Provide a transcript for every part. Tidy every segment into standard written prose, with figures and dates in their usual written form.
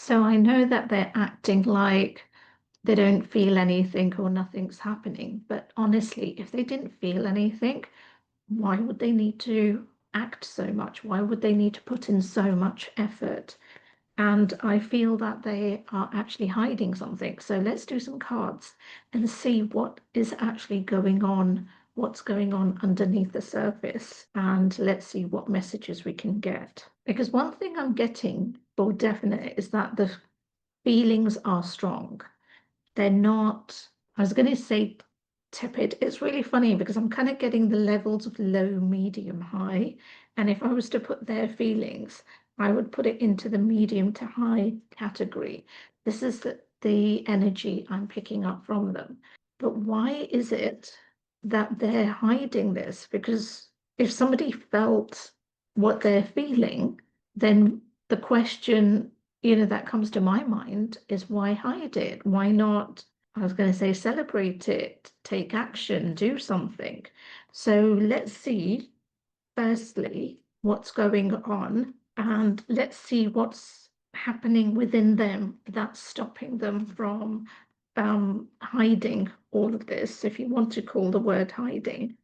So I know that they're acting like they don't feel anything or nothing's happening. But honestly, if they didn't feel anything, why would they need to act so much? Why would they need to put in so much effort? And I feel that they are actually hiding something. So let's do some cards and see what is actually going on, what's going on underneath the surface. And let's see what messages we can get. Because one thing I'm getting for definite is that the feelings are strong. They're not, I was going to say tepid. It's really funny because I'm kind of getting the levels of low, medium, high. And if I was to put their feelings, I would put it into the medium to high category. This is the energy I'm picking up from them. But why is it that they're hiding this? Because if somebody felt what they're feeling, then the question that comes to my mind is why hide it? Why not, I was going to say, celebrate it, take action, do something. So let's see, firstly, what's going on, and let's see what's happening within them that's stopping them from hiding all of this, if you want to call the word hiding.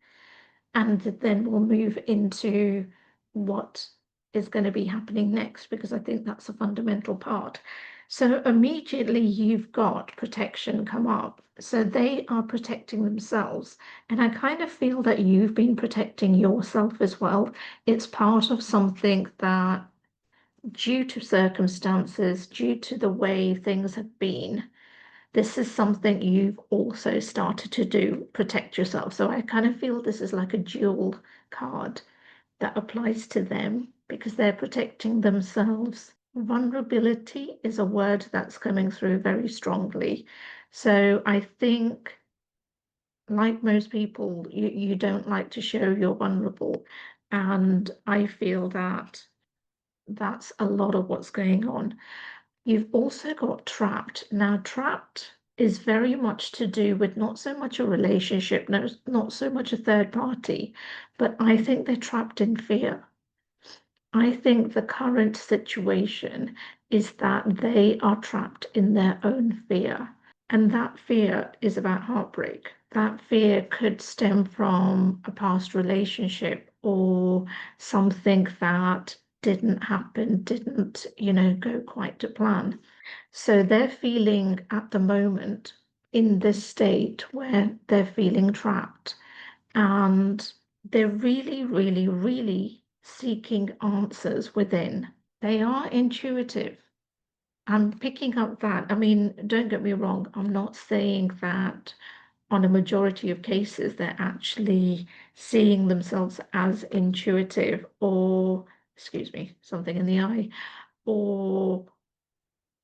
And then we'll move into what is going to be happening next, because I think that's a fundamental part. So immediately you've got protection come up. So they are protecting themselves. And I kind of feel that you've been protecting yourself as well. It's part of something that, due to circumstances, due to the way things have been, this is something you've also started to do, protect yourself. So I kind of feel this is like a dual card that applies to them because they're protecting themselves. Vulnerability is a word that's coming through very strongly. So I think, like most people, you don't like to show you're vulnerable. And I feel that that's a lot of what's going on. You've also got trapped. Now, trapped is very much to do with not so much a relationship, no, not so much a third party, but I think they're trapped in fear. I think the current situation is that they are trapped in their own fear. And that fear is about heartbreak. That fear could stem from a past relationship or something that didn't happen, didn't, go quite to plan. So they're feeling at the moment in this state where they're feeling trapped, and they're really, really, really seeking answers within. They are intuitive. I'm picking up that. I mean, don't get me wrong, I'm not saying that on a majority of cases they're actually seeing themselves as intuitive or, excuse me, something in the eye, or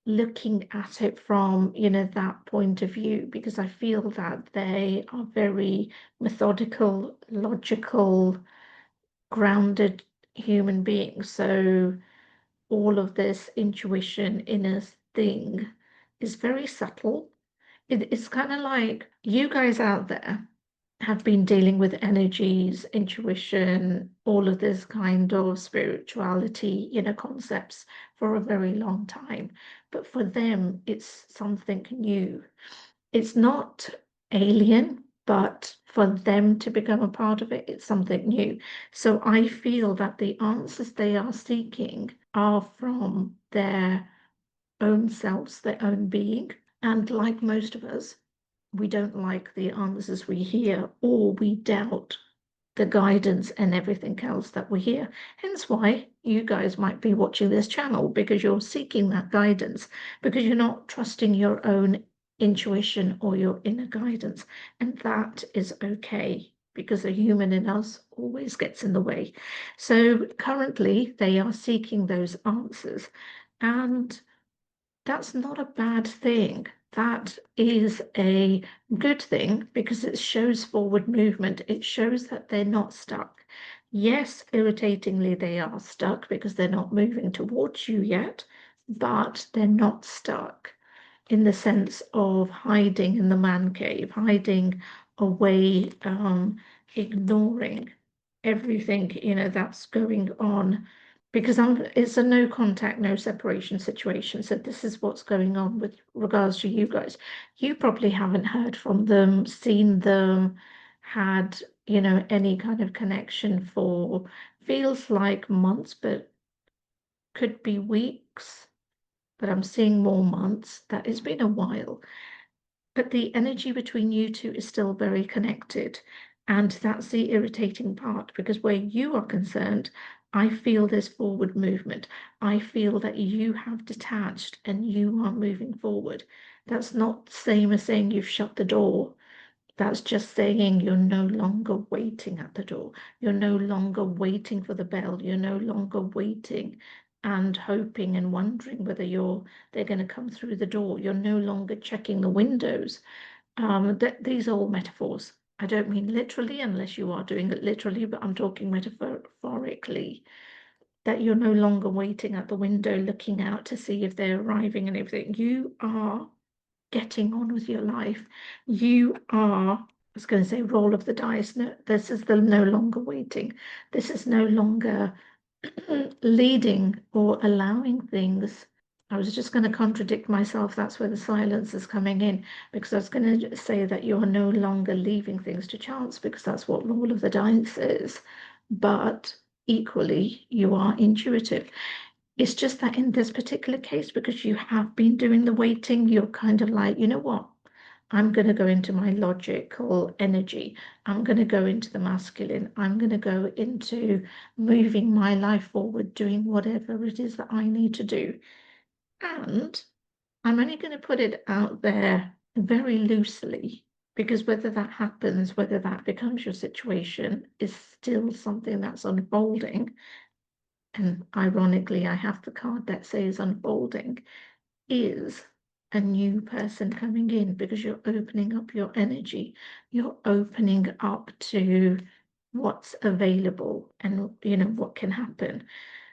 looking at it from, that point of view, because I feel that they are very methodical, logical, grounded human beings. So all of this intuition inner thing is very subtle. It's kind of like you guys out there have been dealing with energies, intuition, all of this kind of spirituality, concepts for a very long time. But for them, it's something new. It's not alien, but for them to become a part of it, it's something new. So I feel that the answers they are seeking are from their own selves, their own being. And like most of us, we don't like the answers we hear, or we doubt the guidance and everything else that we hear. Hence why you guys might be watching this channel, because you're seeking that guidance, because you're not trusting your own intuition or your inner guidance. And that is okay, because the human in us always gets in the way. So currently they are seeking those answers, and that's not a bad thing. That is a good thing because it shows forward movement. It shows that they're not stuck. Yes, irritatingly, they are stuck because they're not moving towards you yet, but they're not stuck in the sense of hiding in the man cave, hiding away, ignoring everything, that's going on because it's a no contact, no separation situation. So this is what's going on with regards to you guys. You probably haven't heard from them, seen them, had, any kind of connection for feels like months, but could be weeks. But I'm seeing more months. That it's been a while. But the energy between you two is still very connected. And that's the irritating part, because where you are concerned, I feel there's forward movement. I feel that you have detached and you are moving forward. That's not the same as saying you've shut the door. That's just saying you're no longer waiting at the door. You're no longer waiting for the bell. You're no longer waiting and hoping and wondering whether they're going to come through the door. You're no longer checking the windows. These are all metaphors. I don't mean literally, unless you are doing it literally, but I'm talking metaphorically. That you're no longer waiting at the window looking out to see if they're arriving and everything. You are getting on with your life. You are, I was going to say roll of the dice. No, this is the no longer waiting. This is no longer leading or allowing things. I was just going to contradict myself. That's where the silence is coming in, because I was going to say that you are no longer leaving things to chance, because that's what roll of the dice is. But equally, you are intuitive. It's just that in this particular case, because you have been doing the waiting, you're kind of like, you know what? I'm going to go into my logical energy. I'm going to go into the masculine. I'm going to go into moving my life forward, doing whatever it is that I need to do. And I'm only going to put it out there very loosely, because whether that happens, whether that becomes your situation, is still something that's unfolding. And ironically, I have the card that says unfolding, is a new person coming in, because you're opening up your energy. You're opening up to what's available and, what can happen.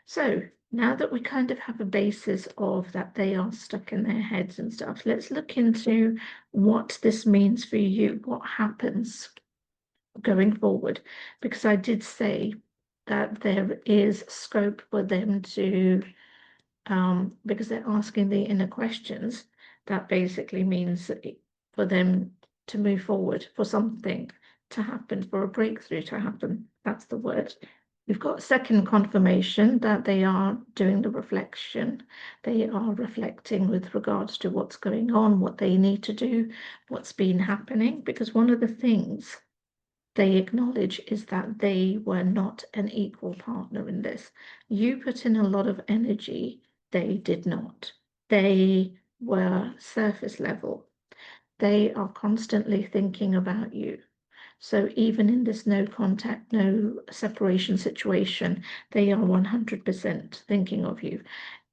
So now that we kind of have a basis of that they are stuck in their heads and stuff, let's look into what this means for you, what happens going forward. Because I did say that there is scope for them to, because they're asking the inner questions, that basically means for them to move forward, for something to happen, for a breakthrough to happen. That's the word. We've got second confirmation that they are doing the reflection. They are reflecting with regards to what's going on, what they need to do, what's been happening, because one of the things they acknowledge is that they were not an equal partner in this. You put in a lot of energy, they did not. They were surface level. They are constantly thinking about you. So even in this no contact, no separation situation, they are 100% thinking of you.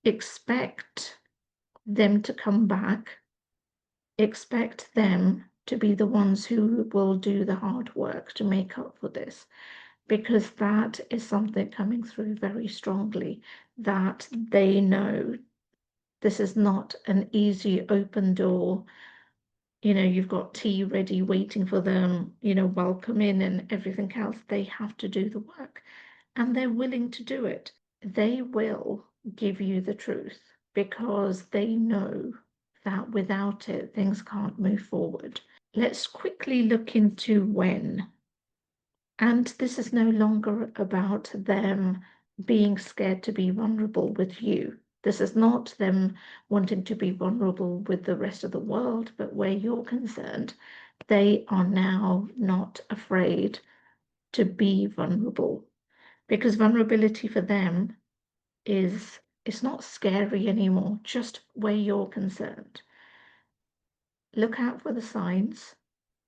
Expect them to come back. Expect them to be the ones who will do the hard work to make up for this, because that is something coming through very strongly, that they know this is not an easy open door. You've got tea ready waiting for them, welcome in and everything else. They have to do the work, and they're willing to do it. They will give you the truth, because they know that without it, things can't move forward. Let's quickly look into when. And this is no longer about them being scared to be vulnerable with you. This is not them wanting to be vulnerable with the rest of the world, but where you're concerned, they are now not afraid to be vulnerable, because vulnerability for them it's not scary anymore, just where you're concerned. Look out for the signs,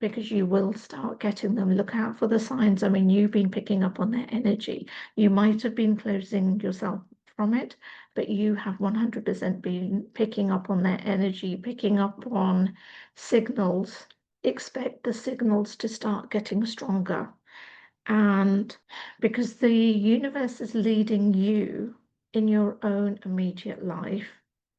because you will start getting them. Look out for the signs. I mean, you've been picking up on their energy. You might have been closing yourself from it, but you have 100% been picking up on their energy, picking up on signals. Expect the signals to start getting stronger. And because the universe is leading you in your own immediate life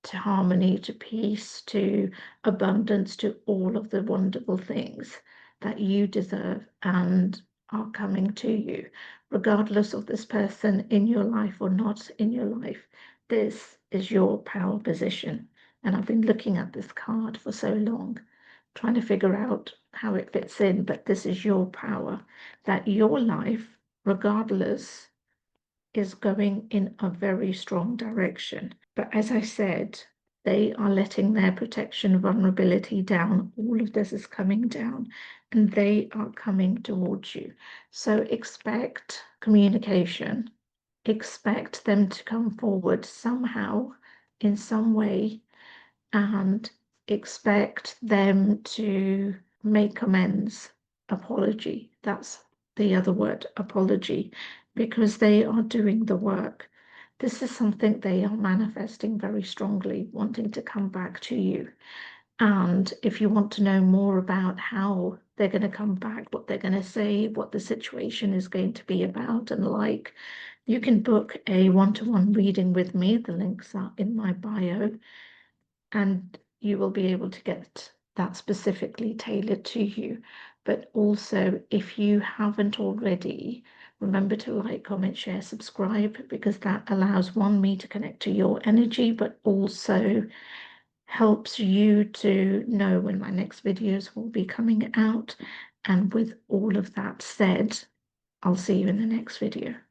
to harmony, to peace, to abundance, to all of the wonderful things that you deserve and are coming to you, regardless of this person in your life or not in your life. This is your power position. And I've been looking at this card for so long, trying to figure out how it fits in, but this is your power, that your life, regardless, is going in a very strong direction. But as I said, they are letting their protection vulnerability down. All of this is coming down and they are coming towards you. So expect communication, expect them to come forward somehow, in some way, and expect them to make amends. Apology. That's the other word, apology, because they are doing the work. This is something they are manifesting very strongly, wanting to come back to you. And if you want to know more about how they're going to come back, what they're going to say, what the situation is going to be about and like, you can book a one-to-one reading with me. The links are in my bio, and you will be able to get that specifically tailored to you. But also, if you haven't already, remember to like, comment, share, subscribe, because that allows me to connect to your energy, but also helps you to know when my next videos will be coming out. And with all of that said, I'll see you in the next video.